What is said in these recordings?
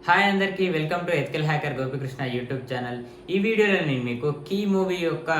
Hi అందరికీ welcome to ethical hacker Gopikrishna YouTube channel. ఈ వీడియోలో నేను మీకు కీ మూవీ యొక్క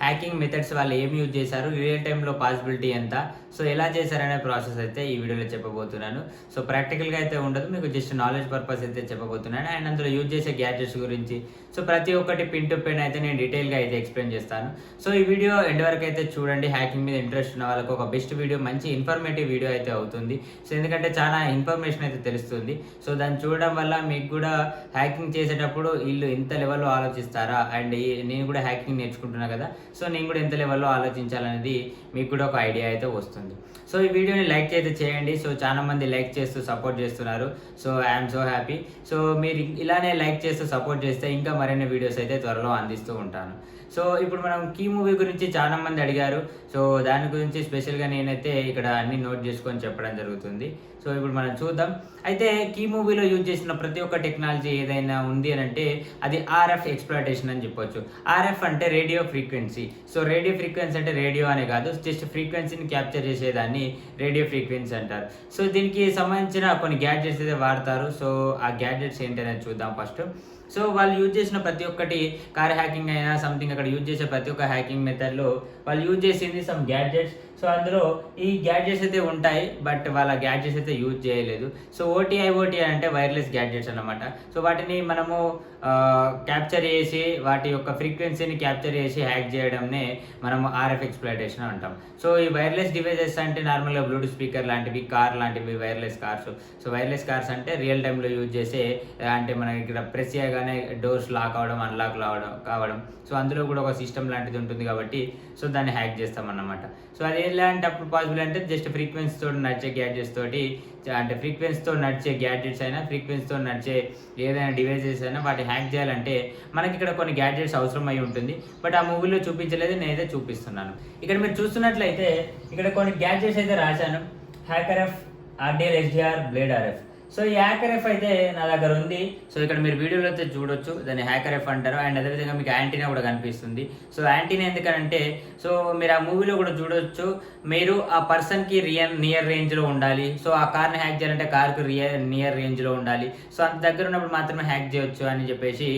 హ్యాకింగ్ మెథడ్స్ వాళ్ళు ఏం యూజ్ చేశారు, రియల్ టైంలో పాసిబిలిటీ ఎంత, సో ఎలా చేశారనే ప్రాసెస్ అయితే ఈ వీడియోలో చెప్పబోతున్నాను. సో ప్రాక్టికల్గా అయితే ఉండదు, మీకు జస్ట్ నాలెడ్జ్ పర్పస్ అయితే చెప్పబోతున్నాను. అండ్ అందులో యూజ్ చేసే గ్యాడ్జెట్స్ గురించి సో ప్రతి ఒక్కటి పిన్ టు పిన్ అయితే నేను డీటెయిల్గా అయితే ఎక్స్ప్లెయిన్ చేస్తాను. సో ఈ వీడియో ఎండ్ వరకు అయితే చూడండి. హ్యాకింగ్ మీద ఇంట్రెస్ట్ ఉన్న వాళ్ళకి ఒక బెస్ట్ వీడియో, మంచి ఇన్ఫర్మేటివ్ వీడియో అయితే అవుతుంది. సో ఎందుకంటే చాలా ఇన్ఫర్మేషన్ అయితే తెలుస్తుంది. సో దాన్ని చూడడం వల్ల మీకు కూడా హ్యాకింగ్ చేసేటప్పుడు వీళ్ళు ఎంత లెవెల్లో ఆలోచిస్తారా, అండ్ నేను కూడా హ్యాకింగ్ నేర్చుకుంటున్నా కదా, సో నేను కూడా ఎంత లెవెల్లో ఆలోచించాలనేది మీకు కూడా ఒక ఐడియా అయితే వస్తుంది. సో ఈ వీడియోని లైక్ అయితే చేయండి. సో చాలా మంది లైక్ చేస్తూ సపోర్ట్ చేస్తున్నారు. So I'm so happy. So మీరు ఇలానే లైక్ చేస్తూ సపోర్ట్ చేస్తే ఇంకా మరిన్ని వీడియోస్ అయితే త్వరలో అందిస్తూ ఉంటాను. సో ఇప్పుడు మనం కీ మూవీ గురించి చాలా మంది అడిగారు. సో దాని గురించి స్పెషల్గా నేనైతే ఇక్కడ అన్ని నోట్ చేసుకొని చెప్పడం జరుగుతుంది. సో ఇప్పుడు మనం చూద్దాం. అయితే కీ మూవీలో యూజ్ చేసిన ప్రతి ఒక్క టెక్నాలజీ ఏదైనా ఉంది అని అంటే అది ఆర్ఎఫ్ ఎక్స్ప్లాయిటేషన్ అని చెప్పొచ్చు. ఆర్ఎఫ్ అంటే radio frequency. So radio frequency అంటే రేడియో అనే కాదు, జస్ట్ ఫ్రీక్వెన్సీని క్యాప్చర్ చేసేదాన్ని రేడియో ఫ్రీక్వెన్సీ అంటారు. సో దీనికి సంబంధించిన కొన్ని గ్యాడ్జెట్స్ అయితే వాడతారు. సో ఆ గ్యాడ్జెట్స్ ఏంటనేది చూద్దాం ఫస్ట్. సో వాళ్ళు యూజ్ చేసిన ప్రతి ఒక్కటి కార్ హ్యాకింగ్ అయినా సంథింగ్, అక్కడ యూజ్ చేసే ప్రతి ఒక్క హ్యాకింగ్ మెథడ్లో వాళ్ళు యూజ్ చేసింది సమ్ గ్యాడ్జెట్స్. సో అందులో ఈ గ్యాడ్జెట్స్ అయితే ఉంటాయి, బట్ వాళ్ళ గ్యాడ్జెట్స్ అయితే యూజ్ చేయలేదు. సో ఓటీఐ అంటే వైర్లెస్ గ్యాడ్జెట్స్ అన్నమాట. సో వాటిని మనము క్యాప్చర్ చేసి వాటి యొక్క ఫ్రీక్వెన్సీని క్యాప్చర్ చేసి హ్యాక్ చేయడంనే మనం ఆర్ఎఫ్ ఎక్స్ప్లాయిటేషన్ అంటాం. సో ఈ వైర్లెస్ డివైజెస్ అంటే నార్మల్గా బ్లూటూత్ స్పీకర్ లాంటివి, కార్ లాంటివి wireless cars. So wireless cars అంటే రియల్ టైంలో యూజ్ చేసే, అంటే మనకి ఇక్కడ ప్రెస్ చేయగానే డోర్స్ లాక్ అవ్వడం, అన్లాక్ కావడం. సో అందులో కూడా ఒక సిస్టమ్ లాంటిది ఉంటుంది కాబట్టి సో దాన్ని హ్యాక్ చేస్తామన్నమాట. సో అది ఎలాంటప్పుడు పాసిబుల్ అంటే జస్ట్ ఫ్రీక్వెన్సీతో నడిచే గ్యాడ్జెట్స్ తోటి, అంటే ఫ్రీక్వెన్సీతో నడిచే గ్యాడ్జెట్స్ అయినా ఫ్రీక్వెన్సీతో నడిచే ఏదైనా డివైజెస్ అయినా వాటి హ్యాక్ చేయాలంటే మనకి ఇక్కడ కొన్ని గ్యాడ్జెట్స్ అవసరం అయి ఉంటుంది. బట్ ఆ మూవీలో చూపించలేదు, నేనైతే చూపిస్తున్నాను. ఇక్కడ మీరు చూస్తున్నట్లయితే ఇక్కడ కొన్ని గ్యాడ్జెట్స్ అయితే రాశాను. Hacker F, RTL SDR, blade RF. So ఈ హ్యాకర్ ఎఫ్ అయితే నా దగ్గర ఉంది. సో ఇక్కడ మీరు వీడియోలో అయితే చూడొచ్చు, దాన్ని హ్యాకర్ ఎఫ్ అంటారు. అండ్ అదేవిధంగా మీకు యాంటీనా కూడా కనిపిస్తుంది. సో యాంటీనా ఎందుకనంటే, సో మీరు ఆ మూవీలో కూడా చూడొచ్చు, మీరు ఆ పర్సన్కి నియర్ రేంజ్లో ఉండాలి. సో ఆ కార్ని హ్యాక్ చేయాలంటే కార్కు నియర్ రేంజ్లో ఉండాలి. సో అంత దగ్గర ఉన్నప్పుడు మాత్రమే హ్యాక్ చేయొచ్చు అని చెప్పేసి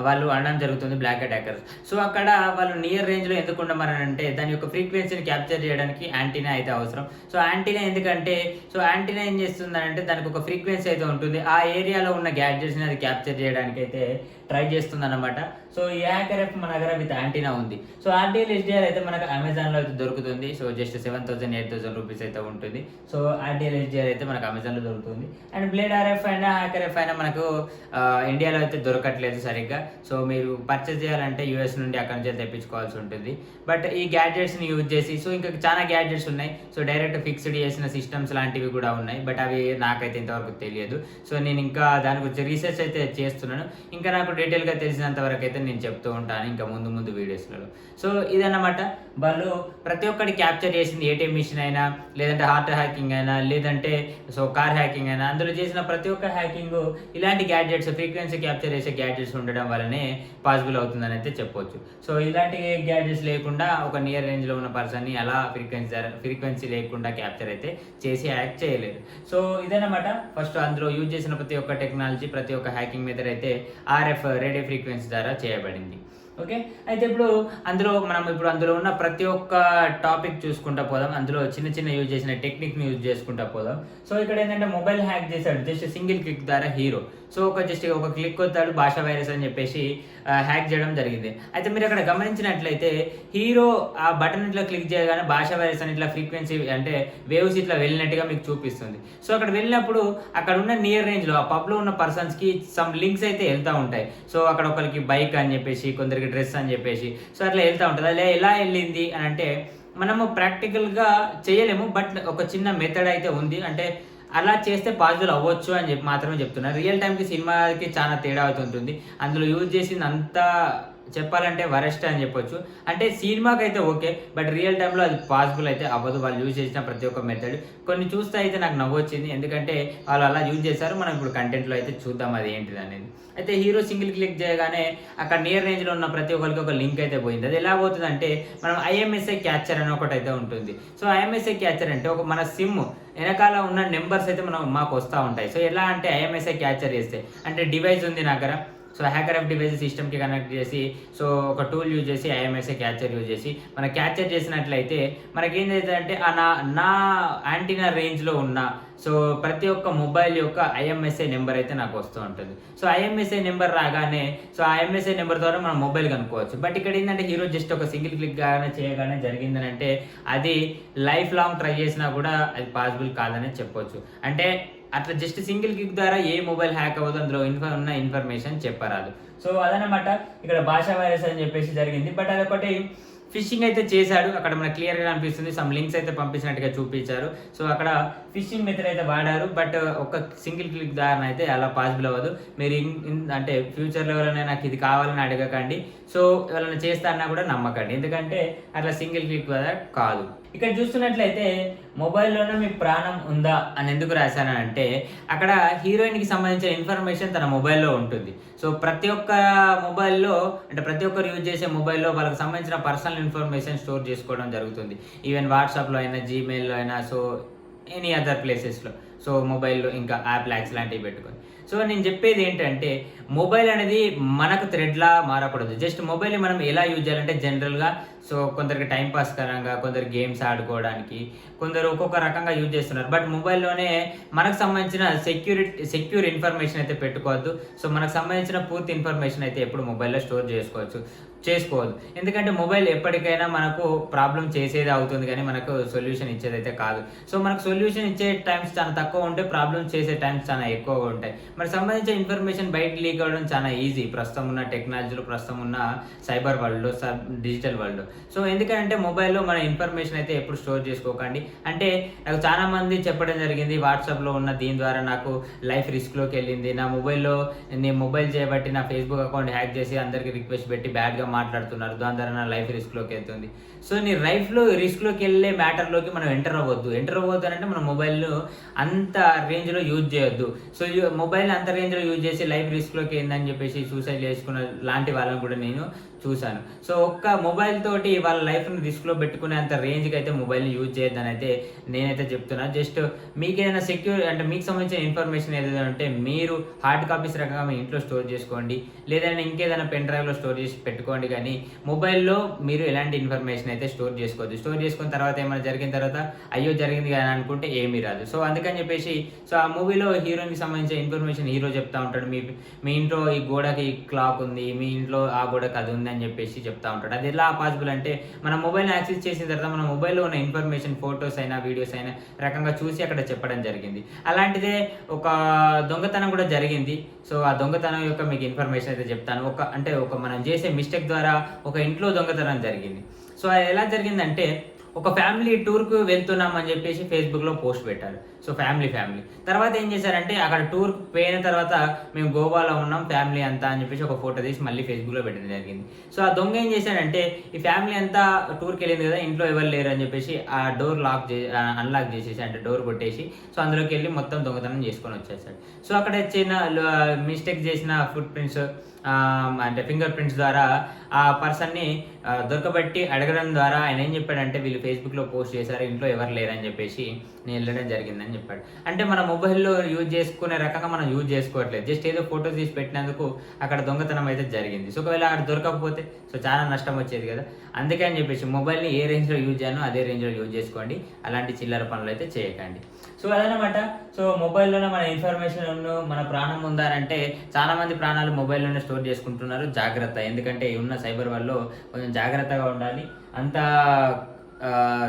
వాళ్ళు అనడం జరుగుతుంది, బ్లాక్ అటాకర్స్. సో అక్కడ వాళ్ళు నియర్ రేంజ్లో ఎందుకు ఉండమనంటే దాని యొక్క ఫ్రీక్వెన్సీని క్యాప్చర్ చేయడానికి యాంటీనా అయితే అవసరం. సో యాంటీనా ఎందుకంటే, సో యాంటీనా ఏం చేస్తుందంటే దానికి ఒక ఫ్రీక్వెన్సీ అయితే ఉంటుంది, ఆ ఏరియాలో ఉన్న గ్యాడ్జెట్స్ని అది క్యాప్చర్ చేయడానికి అయితే ట్రై చేస్తుంది అనమాట. సో ఈ హ్యాకర్ ఎఫ్ మన దగ్గర విత్ యాంటీనా ఉంది. సో ఆర్డిఎల్ ఎస్డిఆర్ అయితే మనకు అమెజాన్లో అయితే దొరుకుతుంది. సో జస్ట్ 7,000 8,000 రూపీస్ అయితే ఉంటుంది. సో ఆర్డిఎల్ ఎస్డిఆర్ అయితే మనకు అమెజాన్లో దొరుకుతుంది. అండ్ బ్లేడ్ ఆర్ఎఫ్ అయినా హ్యాకర్ ఎఫ్ అయినా మనకు ఇండియాలో అయితే దొరకట్లేదు సరిగ్గా. సో మీరు పర్చేస్ చేయాలంటే యూఎస్ నుండి అక్కడి నుంచి తెప్పించుకోవాల్సి ఉంటుంది. బట్ ఈ గ్యాడ్జెట్స్ని యూజ్ చేసి, సో ఇంకా చాలా గ్యాడ్జెట్స్ ఉన్నాయి. సో డైరెక్ట్ ఫిక్స్డ్ చేసిన సిస్టమ్స్ లాంటివి కూడా ఉన్నాయి, బట్ అవి నాకైతే ఇంతవరకు తెలియదు. సో నేను ఇంకా దాని గురించి రీసెర్చ్ అయితే చేస్తున్నాను. ఇంకా నాకు డీటెయిల్గా తెలిసినంత వరకు అయితే నేను చెప్తూ ఉంటాను ఇంకా ముందు వీడియోస్లలో. సో ఇదన్నమాట, వాళ్ళు ప్రతి ఒక్కటి క్యాప్చర్ చేసింది. ఏటీఎం మిషన్ అయినా, లేదంటే హార్ట్ హ్యాకింగ్ అయినా, లేదంటే సో కార్ హ్యాకింగ్ అయినా, అందులో చేసిన ప్రతి ఒక్క హ్యాకింగ్ ఇలాంటి గ్యాడ్జెట్స్, ఫ్రీక్వెన్సీ క్యాప్చర్ చేసే గ్యాడ్జెట్స్ ఉండడం వల్లనే పాసిబుల్ అవుతుందని అయితే చెప్పొచ్చు. సో ఇలాంటి గ్యాడ్జెట్స్ లేకుండా ఒక నియర్ రేంజ్లో ఉన్న పర్సన్ని అలా ఫ్రీక్వెన్సీ లేకుండా క్యాప్చర్ అయితే చేసి హ్యాక్ చేయలేదు. సో ఇదన్నమాట ఫస్ట్ అందులో యూజ్ చేసిన ప్రతి ఒక్క టెక్నాలజీ, ప్రతి ఒక్క హ్యాకింగ్ మెథడ్ అయితే ఆర్ఎఫ్ రేడియో ఫ్రీక్వెన్సీ ద్వారా చేయబడింది. ఓకే, అయితే ఇప్పుడు అందులో ఉన్న ప్రతి ఒక్క టాపిక్ చూసుకుంటా పోదాం. అందులో చిన్న యూజ్ చేసిన టెక్నిక్ని యూజ్ చేసుకుంటా పోదాం. సో ఇక్కడ ఏంటంటే మొబైల్ హ్యాక్ చేశాడు జస్ట్ సింగిల్ క్లిక్ ద్వారా హీరో. సో ఒక క్లిక్ కొట్టాడు, భాషా వైరస్ అని చెప్పేసి హ్యాక్ చేయడం జరిగింది. అయితే మీరు అక్కడ గమనించినట్లయితే హీరో ఆ బటన్ ఇట్లా క్లిక్ చేయగానే భాషా వైరస్ అని ఇట్లా ఫ్రీక్వెన్సీ అంటే వేవ్స్ ఇట్లా వెళ్ళినట్టుగా మీకు చూపిస్తుంది. సో అక్కడ వెళ్ళినప్పుడు అక్కడ ఉన్న నియర్ రేంజ్లో ఆ పబ్లో ఉన్న పర్సన్స్కి సమ్ లింక్స్ అయితే వెళ్తూ ఉంటాయి. సో అక్కడ ఒకరికి బైక్ అని చెప్పేసి, కొందరికి డ్రెస్ అని చెప్పేసి, సో అట్లా వెళ్తూ ఉంటుంది. అలా ఎలా వెళ్ళింది అని అంటే మనము ప్రాక్టికల్గా చేయలేము, బట్ ఒక చిన్న మెథడ్ అయితే ఉంది. అంటే అలా చేస్తే పాజిబుల్ అవ్వచ్చు అని మాత్రమే చెప్తున్నారు. రియల్ టైంకి సినిమాకి చాలా తేడా అవుతుంటుంది. అందులో యూజ్ చేసింది అంతా చెప్పాలంటే వరెస్ట్ అని చెప్పొచ్చు. అంటే సినిమాకైతే ఓకే. బట్ రియల్ టైమ్‌లో అది పాసిబుల్ అయితే అవ్వదు. వాళ్ళు యూజ్ చేసిన ప్రతి ఒక్క మెథడ్. కొన్ని చూస్తే అయితే నాకు నవ్వొచ్చింది. ఎందుకంటే వాళ్ళు అలా యూజ్ చేశారు. మనం ఇప్పుడు కంటెంట్‌లో అయితే చూద్దాం అది ఏంటిదనేది. అయితే హీరో సింగిల్ క్లిక్ చేయగానే అక్కడ నియర్ రేంజ్‌లో ఉన్న ప్రతి ఒక్కరికి ఒక లింక్ అయితే పోయింది. అది ఎలా పోతదంటే మనం ఐఎంఎస్ఐ క్యాప్చర్ అని ఒకటైతే ఉంటుంది. సో ఐఎంఎస్ఐ క్యాప్చర్ అంటే ఒక మన సిమ్ ఎనకాల ఉన్న నంబర్స్ అయితే మాకొస్తా ఉంటాయి. సో ఎలా అంటే ఐఎంఎస్ఐ క్యాప్చర్ చేస్తే అంటే డివైస్ ఉంది నా దగ్గర. సో హ్యాకర్ ఆఫ్ డివైస్ సిస్టమ్‌కి కనెక్ట్ చేసి సో ఒక టూల్ యూజ్ చేసి ఐఎంఎస్ఐ క్యాప్చర్ యూజ్ చేసి మనం క్యాప్చర్ చేసినట్లయితే మనకేం చేస్తదంటే నా యాంటీనా రేంజ్‌లో ఉన్న సో ప్రతి ఒక్క మొబైల్ యొక్క ఐఎంఎస్ఐ నెంబర్ అయితే నాకు వస్తూ ఉంటుంది. సో ఐఎంఎస్ఐ నెంబర్ రాగానే సో ఐఎంఎస్ఐ నెంబర్ ద్వారా మనం మొబైల్ కనుక్కోవచ్చు. బట్ ఇక్కడ ఏంటంటే హీరో జస్ట్ ఒక సింగిల్ క్లిక్ చేయగానే జరిగిందనంటే అది లైఫ్ లాంగ్ ట్రై చేసినా కూడా అది పాసిబుల్ కాదని చెప్పొచ్చు. అంటే అట్లా జస్ట్ సింగిల్ క్లిక్ ద్వారా ఏ మొబైల్ హ్యాక్ అవ్వదు, అందులో ఉన్న ఇన్ఫర్మేషన్ చెప్పరాదు. సో అదనమాట ఇక్కడ భాషా వైరస్ అని చెప్పేసి జరిగింది. బట్ అదొకటి ఫిషింగ్ అయితే చేశాడు. అక్కడ మనకు క్లియర్‌గా కనిపిస్తుంది. సమ్ లింక్స్ అయితే పంపించినట్టుగా చూపించారు. సో అక్కడ ఫిషింగ్ మెథడ్ అయితే వాడారు. బట్ ఒక సింగిల్ క్లిక్ ద్వారా అయితే అలా పాసిబుల్ అవ్వదు. మీరు అంటే ఫ్యూచర్‌లో ఎవరైనా నాకు ఇది కావాలని అడగకండి. సో ఎవరైనా చేస్తా అన్నా కూడా నమ్మకండి. ఎందుకంటే అట్లా సింగిల్ క్లిక్ ద్వారా కాదు. ఇక్కడ చూస్తున్నట్లయితే మొబైల్‌లోనే మీ ప్రాణం ఉందా అని ఎందుకు రాశానంటే అక్కడ హీరోయిన్‌కి సంబంధించిన ఇన్ఫర్మేషన్ తన మొబైల్‌లో ఉంటుంది. సో ప్రతి ఒక్క మొబైల్‌లో అంటే ప్రతి ఒక్కరు యూజ్ చేసే మొబైల్‌లో వాళ్ళకి సంబంధించిన పర్సనల్ ఇన్ఫర్మేషన్ స్టోర్ చేసుకోవడం జరుగుతుంది. ఈవెన్ వాట్సాప్‌లో అయినా, జీమెయిల్‌లో అయినా సో ఎనీ అదర్ ప్లేసెస్‌లో. సో మొబైల్‌లో ఇంకా యాప్ లాక్స్ లాంటివి పెట్టుకొని. సో నేను చెప్పేది ఏంటంటే మొబైల్ అనేది మనకు థ్రెడ్‌లా మారకూడదు. జస్ట్ మొబైల్‌ని మనం ఎలా యూజ్ చేయాలంటే జనరల్‌గా సో కొందరికి టైం పాస్ కరంగా, కొందరు గేమ్స్ ఆడుకోవడానికి, కొందరు ఒక్కొక్క రకంగా యూజ్ చేస్తున్నారు. బట్ మొబైల్‌లోనే మనకు సంబంధించిన సెక్యూర్ ఇన్ఫర్మేషన్ అయితే పెట్టుకోవద్దు. సో మనకు సంబంధించిన పూర్తి ఇన్ఫర్మేషన్ అయితే ఎప్పుడు మొబైల్‌లో స్టోర్ చేసుకోవద్దు. ఎందుకంటే మొబైల్ ఎప్పటికైనా మనకు ప్రాబ్లమ్ చేసేదే అవుతుంది కానీ మనకు సొల్యూషన్ ఇచ్చేదైతే కాదు. సో మనకు సొల్యూషన్ ఇచ్చే టైమ్స్ చాలా తక్కువ ఉంటే ప్రాబ్లమ్ చేసే టైమ్స్ చాలా ఎక్కువగా ఉంటాయి. మనకు సంబంధించిన ఇన్ఫర్మేషన్ బయటకి లీక్ అవ్వడం చాలా ఈజీ. ప్రస్తుతం ఉన్న టెక్నాలజీలో, ప్రస్తుతం ఉన్న సైబర్ వరల్డ్‌లో, డిజిటల్ వరల్డ్‌లో. సో ఎందుకంటే మొబైల్‌లో మన ఇన్ఫర్మేషన్ అయితే ఎప్పుడు స్టోర్ చేసుకోకండి. అంటే నాకు చాలా మంది చెప్పడం జరిగింది వాట్సాప్‌లో ఉన్న దీని ద్వారా నాకు లైఫ్ రిస్క్‌లోకి వెళ్ళింది. నేను మొబైల్ చేయబట్టి నా ఫేస్‌బుక్ అకౌంట్ హ్యాక్ చేసి అందరికి రిక్వెస్ట్ పెట్టి బ్యాడ్‌గా మాట్లాడుతున్నారు. దాని ద్వారా నా లైఫ్ రిస్క్‌లోకి వెళ్తుంది. సో నీ లైఫ్‌లో రిస్క్‌లోకి వెళ్ళే మ్యాటర్‌లోకి మనం ఎంటర్ అవ్వద్దు అంటే మన మొబైల్‌ను అంత రేంజ్‌లో యూజ్ చేయొద్దు. సో మొబైల్ అంత రేంజ్‌లో యూజ్ చేసి లైఫ్ రిస్క్‌లోకి ఏందని చెప్పేసి సూసైడ్ చేసుకున్న లాంటి వాళ్ళని కూడా నేను చూశాను. సో ఒక్క మొబైల్ తోటి వాళ్ళ లైఫ్‌ని రిస్క్‌లో పెట్టుకునే అంత రేంజ్‌కి అయితే మొబైల్‌ని యూజ్ చేయొద్దని అయితే నేనైతే చెప్తున్నా. జస్ట్ మీకేదైనా సెక్యూర్ అంటే మీకు సంబంధించిన ఇన్ఫర్మేషన్ ఏదైనా ఉంటే మీరు హార్డ్ కాపీస్ రకంగా మీ ఇంట్లో స్టోర్ చేసుకోండి. లేదంటే ఇంకేదైనా పెన్ డ్రైవ్‌లో స్టోర్ చేసి పెట్టుకోండి కానీ మొబైల్‌లో మీరు ఎలాంటి ఇన్ఫర్మేషన్ అయితే స్టోర్ చేసుకోవద్దు. స్టోర్ చేసుకున్న తర్వాత ఏమైనా జరిగిన తర్వాత అయ్యో జరిగింది కదా అని అనుకుంటే ఏమీ రాదు. సో అందుకని చెప్పేసి సో ఆ మూవీలో హీరోయిన్‌కి సంబంధించిన ఇన్ఫర్మేషన్ హీరో చెప్తా ఉంటాడు. మీ ఇంట్లో ఈ గోడకి క్లాక్ ఉంది. మీ ఇంట్లో ఆ గోడకి అది ఉంది అని చెప్పేసి చెప్తా ఉంటాడు. అది ఎలా పాసిబుల్ అంటే మన మొబైల్‌ని యాక్సెస్ చేసిన తర్వాత మన మొబైల్‌లో ఉన్న ఇన్ఫర్మేషన్ ఫోటోస్ అయినా, వీడియోస్ అయినా రకంగా చూసి అక్కడ చెప్పడం జరిగింది. అలాంటిదే ఒక దొంగతనం కూడా జరిగింది. సో ఆ దొంగతనం యొక్క మీకు ఇన్ఫర్మేషన్ అయితే చెప్తాను. మనం చేసే మిస్టేక్ ద్వారా ఒక ఇంట్లో దొంగతనం జరిగింది. సో అది ఎలా జరిగిందంటే ఒక ఫ్యామిలీ టూర్‌కు వెళ్తున్నామని చెప్పేసి ఫేస్‌బుక్‌లో పోస్ట్ పెట్టారు. So family. తర్వాత ఏం చేశారంటే అక్కడ టూర్‌కి పోయిన తర్వాత మేము గోవాలో ఉన్నాం ఫ్యామిలీ అంతా అని చెప్పేసి ఒక ఫోటో తీసి మళ్ళీ ఫేస్‌బుక్‌లో పెట్టడం జరిగింది. సో ఆ దొంగ ఏం చేశాడంటే ఈ ఫ్యామిలీ అంతా టూర్‌కి వెళ్ళింది కదా ఇంట్లో ఎవరు లేరు అని చెప్పేసి ఆ డోర్ అన్‌లాక్ చేసేసి అంటే డోర్ కొట్టేసి సో అందులోకి వెళ్ళి మొత్తం దొంగతనం చేసుకొని వచ్చేసాడు. సో అక్కడ చిన్న మిస్టేక్ చేసిన ఫుట్ ప్రింట్స్ అంటే ఫింగర్ ప్రింట్స్ ద్వారా ఆ పర్సన్‌ని దొరకబట్టి అడగడం ద్వారా ఆయన ఏం చెప్పాడంటే వీళ్ళు ఫేస్‌బుక్‌లో పోస్ట్ చేశారు ఇంట్లో ఎవరు లేరని చెప్పేసి నేను వెళ్ళడం జరిగిందని చెప్పాడు. అంటే మన మొబైల్‌లో యూజ్ చేసుకునే రకంగా మనం యూజ్ చేసుకోవట్లేదు. జస్ట్ ఏదో ఫోటోస్ తీసి పెట్టినందుకు అక్కడ దొంగతనం అయితే జరిగింది. సో ఒకవేళ అక్కడ దొరకకపోతే సో చాలా నష్టం వచ్చేది కదా. అందుకని చెప్పేసి మొబైల్‌ని ఏ రేంజ్‌లో యూజ్ చేయాలో అదే రేంజ్‌లో యూజ్ చేసుకోండి. అలాంటి చిల్లర పనులు అయితే చేయకండి. సో అదనమాట. సో మొబైల్‌లోనే మన ఇన్ఫర్మేషన్ మన ప్రాణం ఉందానంటే చాలా మంది ప్రాణాలు మొబైల్‌లోనే స్టోర్ చేసుకుంటున్నారు. జాగ్రత్త. ఎందుకంటే ఉన్న సైబర్ వరల్డ్‌లో కొంచెం జాగ్రత్తగా ఉండాలి. అంత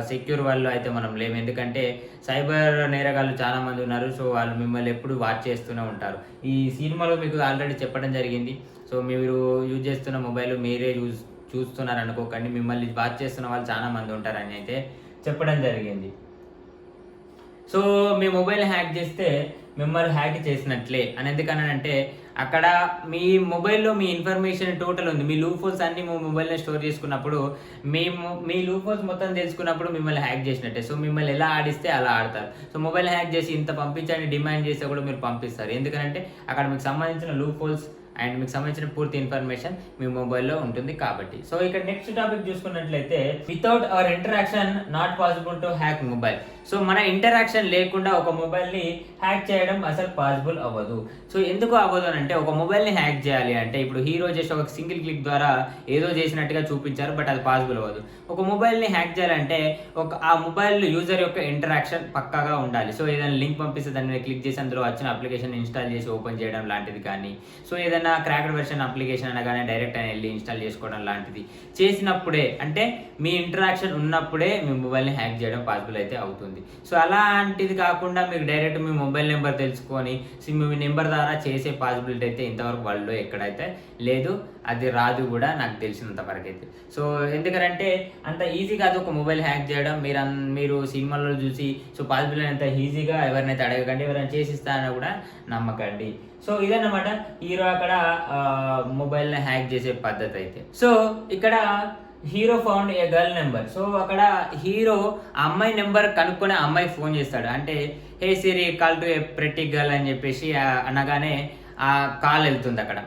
సెక్యూర్ వరల్డ్‌లో అయితే మనం లేము. ఎందుకంటే సైబర్ నేరగాళ్ళు చాలా మంది ఉన్నారు. సో వాళ్ళు మిమ్మల్ని ఎప్పుడు వాచ్ చేస్తూనే ఉంటారు. ఈ సినిమాలో మీకు ఆల్రెడీ చెప్పడం జరిగింది. సో మీరు యూజ్ చేస్తున్న మొబైల్ మీరే చూస్తున్నారు అనుకోకండి. మిమ్మల్ని వాచ్ చేస్తున్న వాళ్ళు చాలా మంది ఉంటారని అయితే చెప్పడం జరిగింది. సో మీ మొబైల్ హ్యాక్ చేస్తే మిమ్మల్ని హ్యాక్ చేసినట్లే అని. ఎందుకనంటే అక్కడ మీ మొబైల్లో మీ ఇన్ఫర్మేషన్ టోటల్ ఉంది. మీ లూప్ హోల్స్ అన్ని మీ మొబైల్లో స్టోర్ చేసుకున్నప్పుడు మీ లూప్ హోల్స్ మొత్తం తెలుసుకున్నప్పుడు మిమ్మల్ని హ్యాక్ చేసినట్టే. సో మిమ్మల్ని ఎలా ఆడిస్తే అలా ఆడతారు. సో మొబైల్ హ్యాక్ చేసి ఇంత పంపించండి డిమాండ్ చేస్తే కూడా మీరు పంపిస్తారు. ఎందుకంటే అక్కడ మీకు సంబంధించిన లూప్ హోల్స్ అండ్ మీకు సంబంధించిన పూర్తి ఇన్ఫర్మేషన్ మీ మొబైల్లో ఉంటుంది కాబట్టి. సో ఇక్కడ నెక్స్ట్ టాపిక్ చూసుకున్నట్లయితే without hour interaction not possible to hack mobile. So మన ఇంటరాక్షన్ లేకుండా ఒక మొబైల్ని హ్యాక్ చేయడం అసలు పాసిబుల్ అవ్వదు. సో ఎందుకు అవ్వదు అని అంటే ఒక మొబైల్ని హ్యాక్ చేయాలి అంటే ఇప్పుడు హీరో జస్ట్ ఒక సింగిల్ క్లిక్ ద్వారా ఏదో చేసినట్టుగా చూపించారు, బట్ అది పాసిబుల్ అవ్వదు. ఒక మొబైల్ని హ్యాక్ చేయాలంటే ఆ మొబైల్ యూజర్ యొక్క ఇంటరాక్షన్ పక్కాగా ఉండాలి. సో ఏదైనా లింక్ పంపిస్తే దాన్ని క్లిక్ చేసి అందులో వచ్చిన అప్లికేషన్ ఇన్స్టాల్ చేసి ఓపెన్ చేయడం లాంటిది కానీ, సో ఏదైనా క్రాక్డ్ వెర్షన్ అప్లికేషన్ అనగానే డైరెక్ట్ అని వెళ్ళి ఇన్స్టాల్ చేసుకోవడం లాంటిది చేసినప్పుడే, అంటే మీ ఇంటరాక్షన్ ఉన్నప్పుడే మీ మొబైల్ని హ్యాక్ చేయడం పాసిబుల్ అయితే అవుతుంది. సో అలాంటిది కాకుండా మీకు డైరెక్ట్ మీ మొబైల్ నెంబర్ తెలుసుకొని మీ నెంబర్ ద్వారా చేసే పాసిబిలిటీ అయితే ఇంతవరకు వరల్డ్లో ఎక్కడైతే లేదు, అది రాదు కూడా నాకు తెలిసినంత వరకు అయితే. సో ఎందుకంటే అంత ఈజీ కాదు ఒక మొబైల్ హ్యాక్ చేయడం. మీరు సినిమాల్లో చూసి సో పాసిబుల్ అయినంత ఈజీగా ఎవరినైతే అడగకండి, ఎవరైనా చేసిస్తానో కూడా నమ్మకండి. సో ఇదన్నమాట హీరో అక్కడ మొబైల్ని హ్యాక్ చేసే పద్ధతి అయితే. సో ఇక్కడ hero found a girl number. So అక్కడ హీరో ఆ అమ్మాయి నెంబర్ కనుక్కొని ఆ అమ్మాయికి ఫోన్ చేస్తాడు. అంటే hey Siri call to a pretty girl అని చెప్పేసి అనగానే ఆ కాల్ వెళ్తుంది అక్కడ.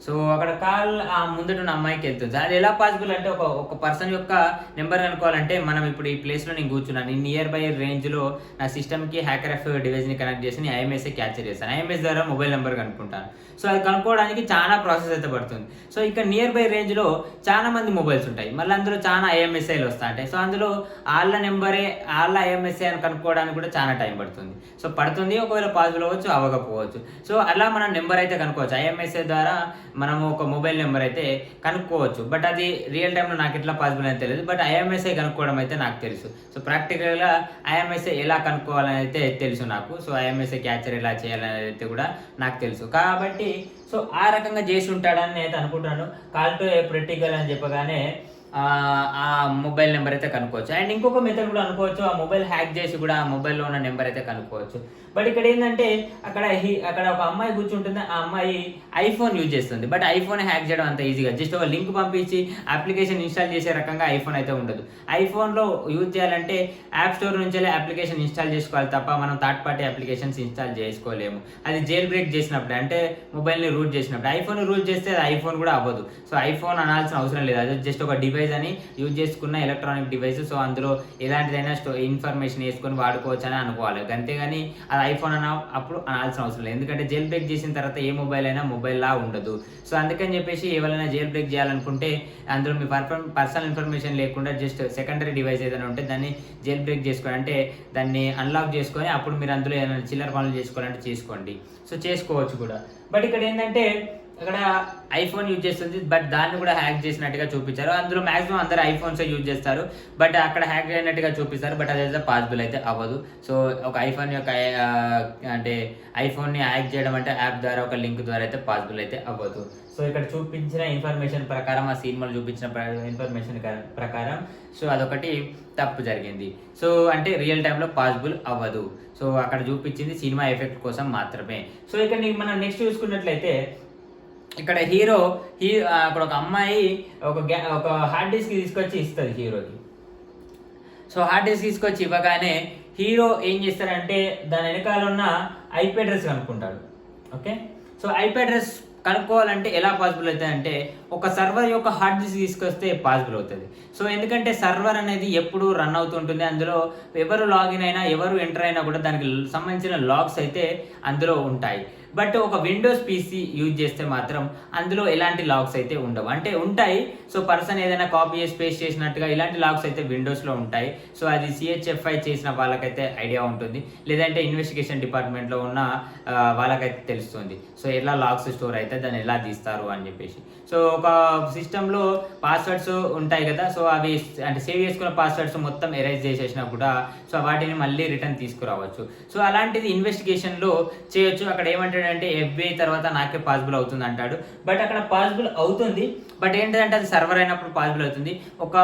సో అక్కడ కాల్ ఆ ముందట ఉన్న అమ్మాయికి వెళ్తుంది. అది ఎలా పాసిబుల్ అంటే ఒక పర్సన్ యొక్క నెంబర్ కనుక్కోవాలంటే మనం ఇప్పుడు ఈ ప్లేస్లో నేను కూర్చున్నాను, ఈ నియర్ బై రేంజ్లో నా సిస్టమ్కి హ్యాకర్ ఎఫ్ డివైస్ని కనెక్ట్ చేసి నేను ఐఎంఎస్ఏ క్యాప్చర్ చేస్తాను. ఐఎంఎస్ ద్వారా మొబైల్ నెంబర్ కనుక్కుంటాను. సో అది కనుక్కోవడానికి చాలా ప్రాసెస్ అయితే పడుతుంది. సో ఇక్కడ నియర్ బై రేంజ్లో చాలా మంది మొబైల్స్ ఉంటాయి, మళ్ళీ అందులో చాలా ఐఎంఎస్ఐలు వస్తాయి. సో అందులో వాళ్ళ నెంబరే వాళ్ళ ఐఎంఎస్ఐ అని కనుక్కోవడానికి కూడా చాలా టైం పడుతుంది. సో పడుతుంది, ఒకవేళ పాసిబుల్ అవ్వచ్చు, అవ్వకపోవచ్చు. సో అలా మనం నెంబర్ అయితే కనుక్కోవచ్చు. ఐఎంఎస్ఐ ద్వారా మనము ఒక మొబైల్ నెంబర్ అయితే కనుక్కోవచ్చు. బట్ అది రియల్ టైంలో నాకు ఎట్లా పాసిబుల్ అయితే తెలియదు, బట్ ఐఎంఎస్ఐ కనుక్కోవడం అయితే నాకు తెలుసు. సో ప్రాక్టికల్గా ఐఎంఎస్ఐ ఎలా కనుక్కోవాలని అయితే తెలుసు నాకు. సో ఐఎంఎస్ఐ క్యాప్చర్ ఎలా చేయాలని అయితే కూడా నాకు తెలుసు కాబట్టి సో ఆ రకంగా చేసి ఉంటాడని నేను అనుకుంటున్నాను. Call to a pretty girl అని చెప్పగానే ఆ మొబైల్ నెంబర్ అయితే కనుక్కోవచ్చు. అండ్ ఇంకొక మెథడ్ కూడా అనుకోవచ్చు, ఆ మొబైల్ హ్యాక్ చేసి కూడా ఆ మొబైల్లో ఉన్న నెంబర్ అయితే కనుక్కోవచ్చు. బట్ ఇక్కడ ఏంటంటే అక్కడ ఒక అమ్మాయి కూర్చుంటుంది, ఆ అమ్మాయి ఐఫోన్ యూజ్ చేస్తుంది. బట్ ఐఫోన్ హ్యాక్ చేయడం అంత ఈజీగా జస్ట్ ఒక లింక్ పంపించి అప్లికేషన్ ఇన్స్టాల్ చేసే రకంగా ఐఫోన్ అయితే ఉండదు. ఐఫోన్లో యూజ్ చేయాలంటే యాప్ స్టోర్ నుంచి అప్లికేషన్ ఇన్స్టాల్ చేసుకోవాలి తప్ప మనం థర్డ్ పార్టీ అప్లికేషన్స్ ఇన్స్టాల్ చేసుకోలేము. అది జైల్ బ్రేక్ చేసినప్పుడు, అంటే మొబైల్ని రూట్ చేసినప్పుడు. ఐఫోన్ రూట్ చేస్తే అది ఐఫోన్ కూడా అవ్వదు. సో ఐఫోన్ అనాల్సిన అవసరం లేదు, అది జస్ట్ ఒక డివైస్ అని యూజ్ చేసుకున్న ఎలక్ట్రానిక్ డివైస్. సో అందులో ఎలాంటిదైనా ఇన్ఫర్మేషన్ వేసుకొని వాడుకోవచ్చు అని అనుకోవాలి. అంతేగాని అది ఐఫోన్ అప్పుడు అనాల్సిన అవసరం లేదు. ఎందుకంటే జైల్ బ్రేక్ చేసిన తర్వాత ఏ మొబైల్ అయినా మొబైల్ లా ఉండదు. సో అందుకని చెప్పేసి ఎవరైనా జైల్ బ్రేక్ చేయాలనుకుంటే అందులో మీ పర్సనల్ ఇన్ఫర్మేషన్ లేకుండా జస్ట్ సెకండరీ డివైస్ ఏదైనా ఉంటే దాన్ని జైల్ బ్రేక్ చేసుకోండి, అంటే దాన్ని అన్లాక్ చేసుకొని అప్పుడు మీరు అందులో ఏమైనా చిల్లర పనులు చేసుకోవాలంటే చేసుకోండి. సో చేసుకోవచ్చు కూడా. బట్ ఇక్కడ ఏంటంటే అక్కడ ఐఫోన్ యూజ్ చేస్తుంది, బట్ దాన్ని కూడా హ్యాక్ చేసినట్టుగా చూపించారు. అందులో మాక్సిమం అందరు ఐఫోన్స్ యూజ్ చేస్తారు, బట్ అక్కడ హ్యాక్ అయినట్టుగా చూపిస్తారు. బట్ అదైతే పాసిబుల్ అయితే అవ్వదు. సో ఒక ఐఫోన్ యొక్క అంటే ఐఫోన్ని హ్యాక్ చేయడం అంటే యాప్ ద్వారా ఒక లింక్ ద్వారా అయితే పాసిబుల్ అయితే అవ్వదు. సో ఇక్కడ చూపించిన ఇన్ఫర్మేషన్ ప్రకారం, ఆ సినిమాలు చూపించిన ఇన్ఫర్మేషన్ ప్రకారం సో అదొకటి తప్పు జరిగింది. సో అంటే రియల్ టైంలో పాసిబుల్ అవ్వదు. సో అక్కడ చూపించింది సినిమా ఎఫెక్ట్ కోసం మాత్రమే. సో ఇక్కడ మనం నెక్స్ట్ చూసుకున్నట్లయితే ఇక్కడ అక్కడ ఒక అమ్మాయి ఒక హార్డ్ డిస్క్ తీసుకొచ్చి ఇస్తుంది హీరోకి. సో హార్డ్ డిస్క్ తీసుకొచ్చి ఇవ్వగానే హీరో ఏం చేస్తారంటే దాని వెనకాల ఉన్న ఐపీ అడ్రస్ కనుక్కుంటాడు. ఓకే, సో ఐపీ అడ్రస్ కనుక్కోవాలంటే ఎలా పాసిబుల్ అవుతుంది అంటే ఒక సర్వర్ యొక్క హార్డ్ డిస్క్ తీసుకొస్తే పాసిబుల్ అవుతుంది. సో ఎందుకంటే సర్వర్ అనేది ఎప్పుడు రన్ అవుతుంటుంది, అందులో ఎవరు లాగిన్ అయినా ఎవరు ఎంటర్ అయినా కూడా దానికి సంబంధించిన లాగ్స్ అయితే అందులో ఉంటాయి. బట్ ఒక విండోస్ పీసీ యూజ్ చేస్తే మాత్రం అందులో ఎలాంటి లాగ్స్ అయితే ఉండవు, అంటే ఉంటాయి. సో పర్సన్ ఏదైనా కాపీ చేసి పేస్ట్ చేసినట్టుగా ఇలాంటి లాగ్స్ అయితే విండోస్లో ఉంటాయి. సో అది సిహెచ్ఎఫ్ఐ చేసిన వాళ్ళకైతే ఐడియా ఉంటుంది, లేదంటే ఇన్వెస్టిగేషన్ డిపార్ట్మెంట్లో ఉన్న వాళ్ళకైతే తెలుస్తుంది. సో ఎలా లాగ్స్ స్టోర్ అయితే దాన్ని ఎలా తీస్తారు అని చెప్పేసి. సో ఒక సిస్టంలో పాస్వర్డ్స్ ఉంటాయి కదా, సో అవి అంటే సేవ్ చేసుకున్న పాస్వర్డ్స్ మొత్తం ఎరేజ్ చేసేసినా కూడా సో వాటిని మళ్ళీ రిటర్న్ తీసుకురావచ్చు. సో అలాంటిది ఇన్వెస్టిగేషన్లో చేయొచ్చు. అక్కడ ఏమంటే ఏమంటాడంటే FBI తర్వాత నాకే పాసిబుల్ అవుతుంది అంటాడు. బట్ అక్కడ పాసిబుల్ అవుతుంది. బట్ ఏంటంటే అది సర్వర్ అయినప్పుడు పాసిబుల్ అవుతుంది. ఒక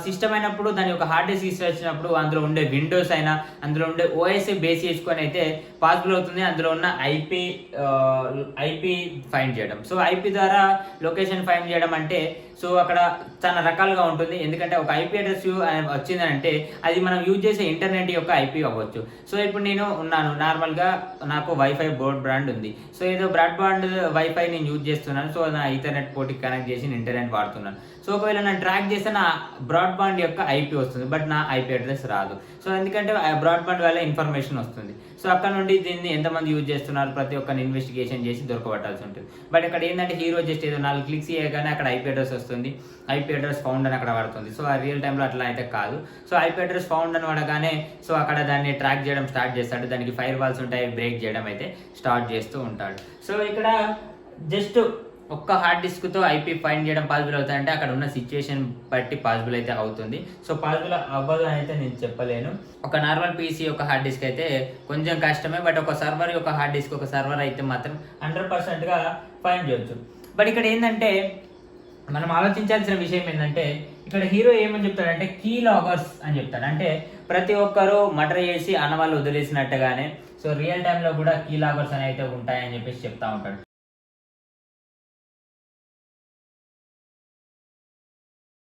సిస్టమ్ అయినప్పుడు దాని యొక్క హార్డ్ డిస్క్ తీసుకొచ్చినప్పుడు అందులో ఉండే విండోస్ అయినా, అందులో ఉండే ఓఎస్ బేస్ చేసుకొని అయితే పాసిబుల్ అవుతుంది. అందులో ఉన్న ఐపీ ఫైండ్ చేయడం. సో ఐపీ ద్వారా లొకేషన్ ఫైండ్ చేయడం అంటే సో అక్కడ చాలా రకాలుగా ఉంటుంది. ఎందుకంటే ఒక ఐపీ అడ్రస్ వచ్చిందంటే అది మనం యూజ్ చేసే ఇంటర్నెట్ యొక్క ఐపీ అవ్వచ్చు. సో ఇప్పుడు నేను ఉన్నాను నార్మల్గా, నాకు వైఫై బ్రాండ్ ఉంది. సో ఏదో బ్రాడ్బాండ్ వైఫై నేను యూజ్ చేస్తున్నాను. సో నా ఈథర్నెట్ పోర్ట్కి కనెక్ట్ చేసి ఇంటర్నెట్ వాడుతున్నాను. సో ఒకవేళ నేను ట్రాక్ చేస్తే నా బ్రాడ్బాండ్ యొక్క ఐపీ వస్తుంది, బట్ నా ఐపీ అడ్రస్ రాదు. సో ఎందుకంటే బ్రాడ్బాండ్ వల్ల ఇన్ఫర్మేషన్ వస్తుంది. సో అక్కడ నుండి దీన్ని ఎంతమంది యూజ్ చేస్తున్నారు ప్రతి ఒక్కరిని ఇన్వెస్టిగేషన్ చేసి దొరకబట్టాల్సి ఉంటుంది. బట్ ఇక్కడ ఏంటంటే హీరో జస్ట్ ఏదో 4 క్లిక్స్ చేయగానే అక్కడ ఐపీ అడ్రస్ వస్తుంది, ఐపీ అడ్రస్ ఫౌండ్ అని అక్కడ పడుతుంది. సో ఆ రియల్ టైంలో అట్లా అయితే కాదు. సో ఐపీ అడ్రస్ ఫౌండ్ అని పడగానే సో అక్కడ దాన్ని ట్రాక్ చేయడం స్టార్ట్ చేస్తాడు. దానికి ఫైర్ వాల్స్ ఉంటాయి, బ్రేక్ చేయడం అయితే స్టార్ట్ చేస్తూ ఉంటాడు. సో ఇక్కడ జస్ట్ ఒక్క హార్డ్ డిస్క్తో ఐపీ ఫైండ్ చేయడం పాసిబుల్ అవుతాయంటే అక్కడ ఉన్న సిచ్యువేషన్ బట్టి పాసిబుల్ అయితే అవుతుంది. సో పాసిబుల్ అవ్వదు అని అయితే నేను చెప్పలేను. ఒక నార్మల్ పీసీ యొక్క హార్డ్ డిస్క్ అయితే కొంచెం కష్టమే, బట్ ఒక సర్వర్ యొక్క హార్డ్ డిస్క్ ఒక సర్వర్ అయితే మాత్రం 100%గా ఫైండ్ చేయొచ్చు. బట్ ఇక్కడ ఏంటంటే మనం ఆలోచించాల్సిన విషయం ఏంటంటే ఇక్కడ హీరో ఏమని చెప్తాడంటే కీ లాగర్స్ అని చెప్తాడు. అంటే ప్రతి ఒక్కరు మర్డర్ చేసి అన్నవాళ్ళు వదిలేసినట్టుగానే సో రియల్ టైంలో కూడా కీ లాగర్స్ అని అయితే ఉంటాయని చెప్పేసి చెప్తా ఉంటాడు.